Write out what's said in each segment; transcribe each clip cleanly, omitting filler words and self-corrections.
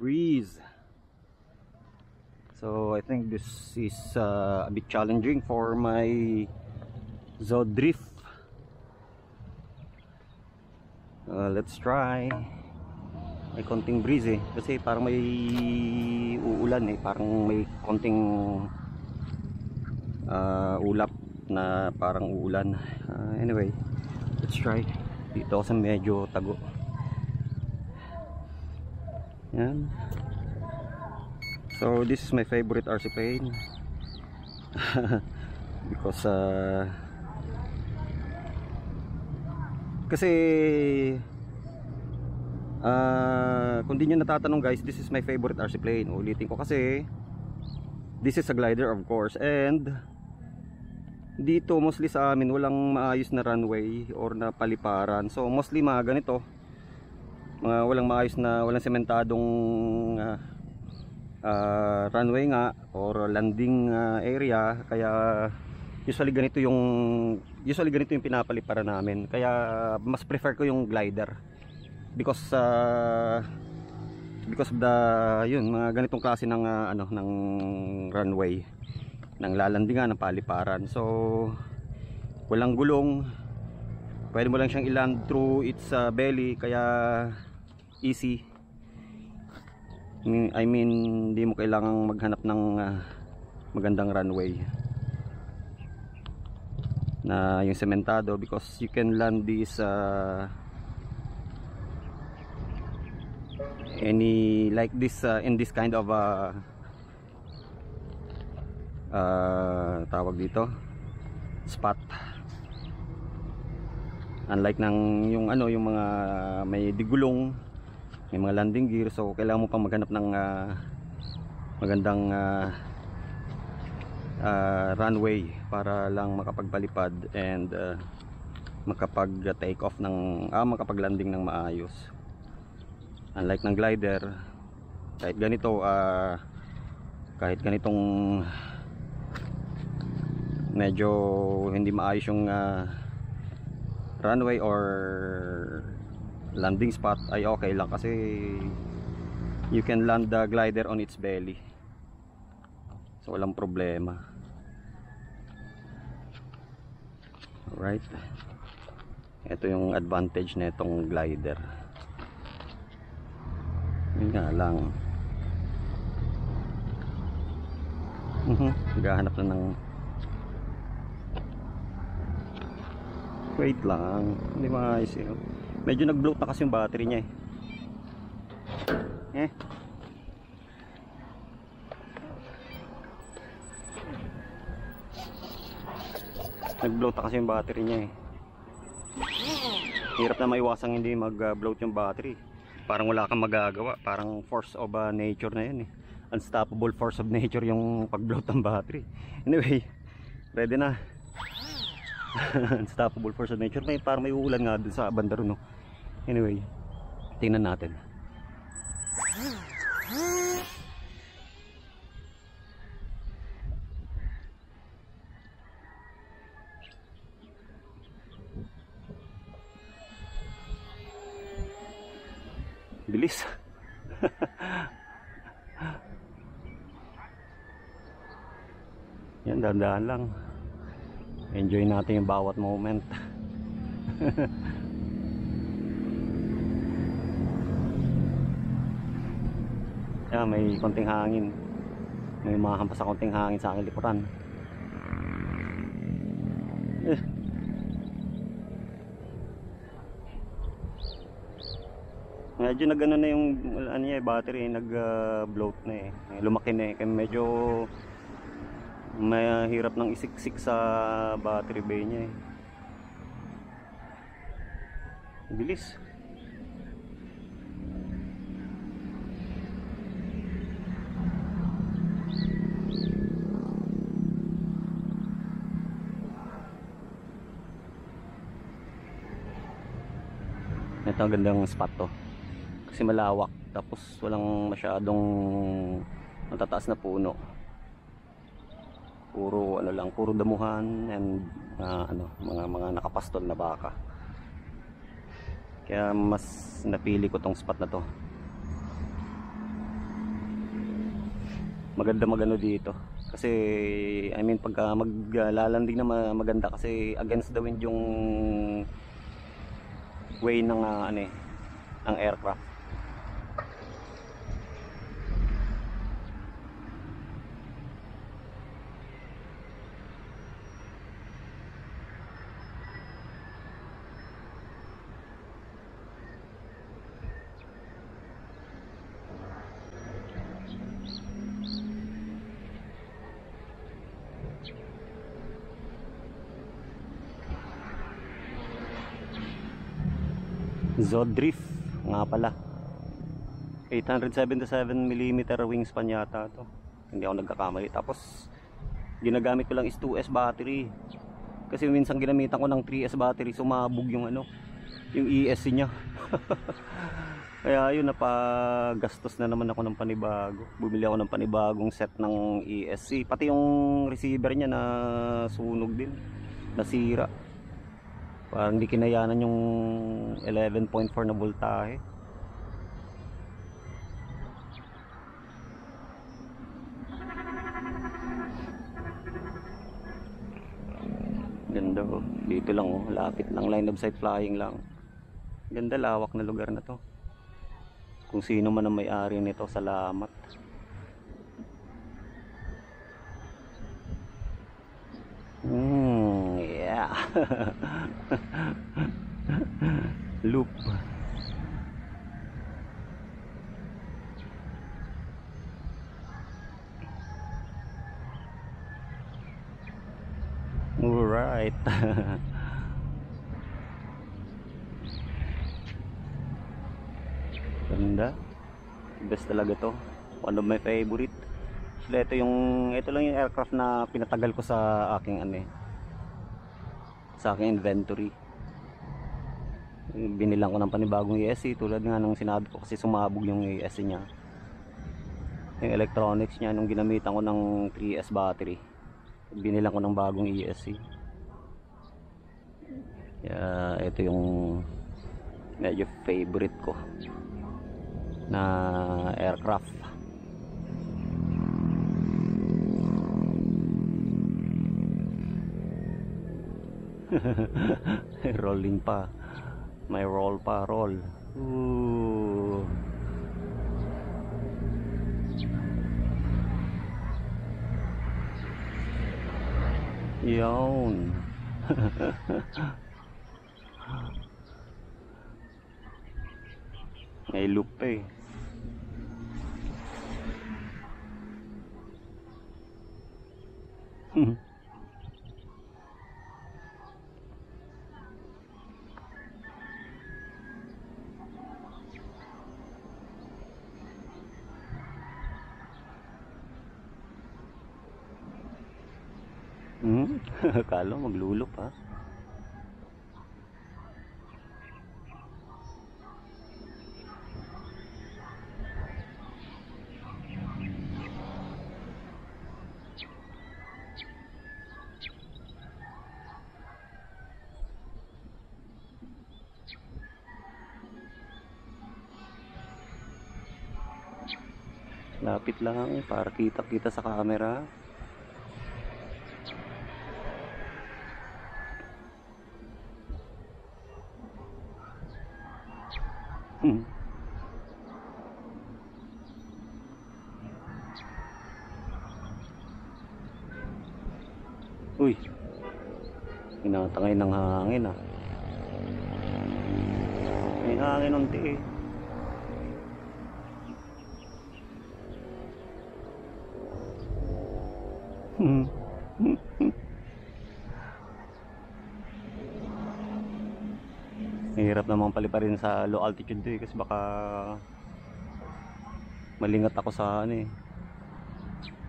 breeze. So I think this is a bit challenging for my Zod drift. Let's try. May konting breeze eh, kasi parang may uulan eh, parang may konting ulap na parang uulan. Anyway, let's try. Dito ako sa medyo tago. Yan. So this is my favorite RC plane because kasi kung di nyo natatanong guys, this is my favorite RC plane. Ulitin ko kasi this is a glider of course, and dito mostly sa amin walang maayos na runway or na paliparan. So mostly mga ganito, mga walang maayos na, walang sementadong runway nga or landing area, kaya usually ganito yung pinapaliparan namin. Kaya mas prefer ko yung glider because of the yun, mga ganitong klase ng ng runway, ng lalandingan, ng paliparan. So walang gulong, pwede mo lang siyang i-land through its belly, kaya easy. I mean, hindi mo kailangang maghanap ng magandang runway na yung sementado, because you can land this any like this in this kind of tawag dito, spot. Unlike ng yung yung mga may digulong, may mga landing gear, so kailangan mo pang maghanap ng magandang runway para lang makapagpalipad and makapag take off ng makapag landing ng maayos. Unlike ng glider, kahit ganito kahit ganitong medyo hindi maayos yung runway or landing spot, ay okay lang kasi you can land the glider on its belly, so walang problema. Alright, ito yung advantage na itong glider. Yun nga lang, naghahanap na ng wait lang, hindi maayos yun. Medyo nag-bloat na kasi yung battery niya eh. Nag-bloat na kasi yung battery niya eh. Hirap na maiwasang hindi mag-bloat yung battery. Parang wala kang magagawa, parang force of nature na yun eh. Unstoppable force of nature yung pag-bloat ng battery. Anyway, ready na. Unstoppable force of nature. Parang may uulan nga dun sa banda ron, no? Anyway, tingnan natin. Bilis. Yan, dahan-dahan lang. Enjoy natin yung bawat moment. Yeah, may konting hangin. May mahampas sa konting hangin sa aking liputan. Medyo nagano na yung battery, nag-bloat na eh. Lumaki na eh. Kaya medyo mahirap nang isiksik sa battery bay niya eh. Bilis. Ito ang gandang spot to kasi malawak, tapos walang masyadong matataas na puno, puro puro damuhan and mga nakapastol na baka. Kaya mas napili ko tong spot na to. maganda magano dito. Kasi I mean pagka maglalanding na maganda kasi against the wind yung way ng ano eh, ng aircraft. Zodrift nga pala, 877mm wingspan yata to, hindi ako nagkakamali. Tapos ginagamit ko lang is 2S battery kasi minsan ginamitan ko ng 3S battery, sumabog yung ano, yung ESC nya. Kaya yun, napagastos na naman ako ng panibago. Bumili ako ng panibagong set ng ESC, pati yung receiver nya na sunog din, nasira. Parang hindi kinayanan yung 11.4 na voltahe. Ganda oh. Dito lang oh, lapit lang, line of sight flying lang. Ganda, lawak na lugar na to. Kung sino man ang may-ari nito, salamat. Yeah. Loop. Alright. Ganda. Best talaga to. One of my favorite. So, ito lang yung aircraft na pinatagal ko sa aking sa aking inventory. Binilang ko ng panibagong ESC tulad nga nung sinabi ko, kasi sumabog yung ESC nya, yung electronics nya, nung ginamitan ko ng 3S battery. Binilang ko ng bagong ESC. Kaya ito yung medyo favorite ko na aircraft. Rolling pa, may roll pa, roll. Ooh. Yun. May loop eh. Akala maglulup ha. Lapit lang para kita-kita sa camera. Uy, inatangay ng hangin ah. May hangin unti eh. Hirap namang paliparin sa low altitude eh, kasi baka malingat ako sa ano eh,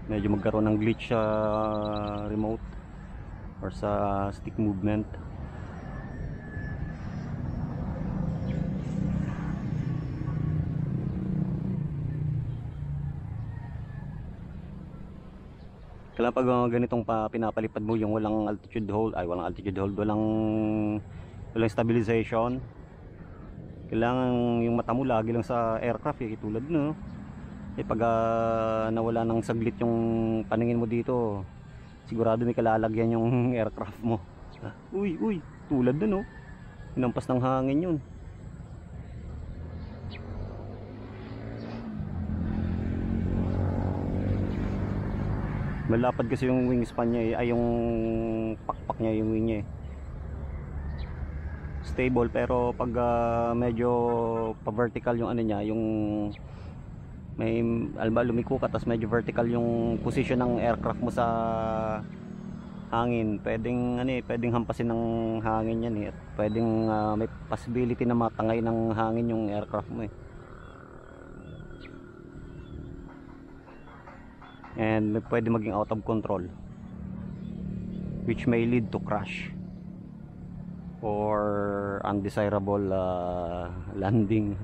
medyo magkaroon ng glitch sa remote or sa stick movement. Kailangan pag ganitong pinapalipad mo yung walang altitude hold, walang stabilization, kailangan yung mata mo lagi lang sa aircraft eh, tulad no, pag nawala ng saglit yung paningin mo dito, sigurado may kalalagyan yung aircraft mo. Uy, uy, tulad dun oh. Hinampas ng hangin yun. Malapad kasi yung wingspan niya eh, ay yung pakpak niya, yung wing niya eh. Stable, pero pag medyo pa-vertical yung ano niya, yung may alba lumiko ka tas medyo vertical yung position ng aircraft mo sa hangin, pwedeng ano eh, pwedeng hampasin ng hangin yan eh, at pwedeng may possibility na matangay ng hangin yung aircraft mo eh. And pwede maging out of control, which may lead to crash or undesirable landing.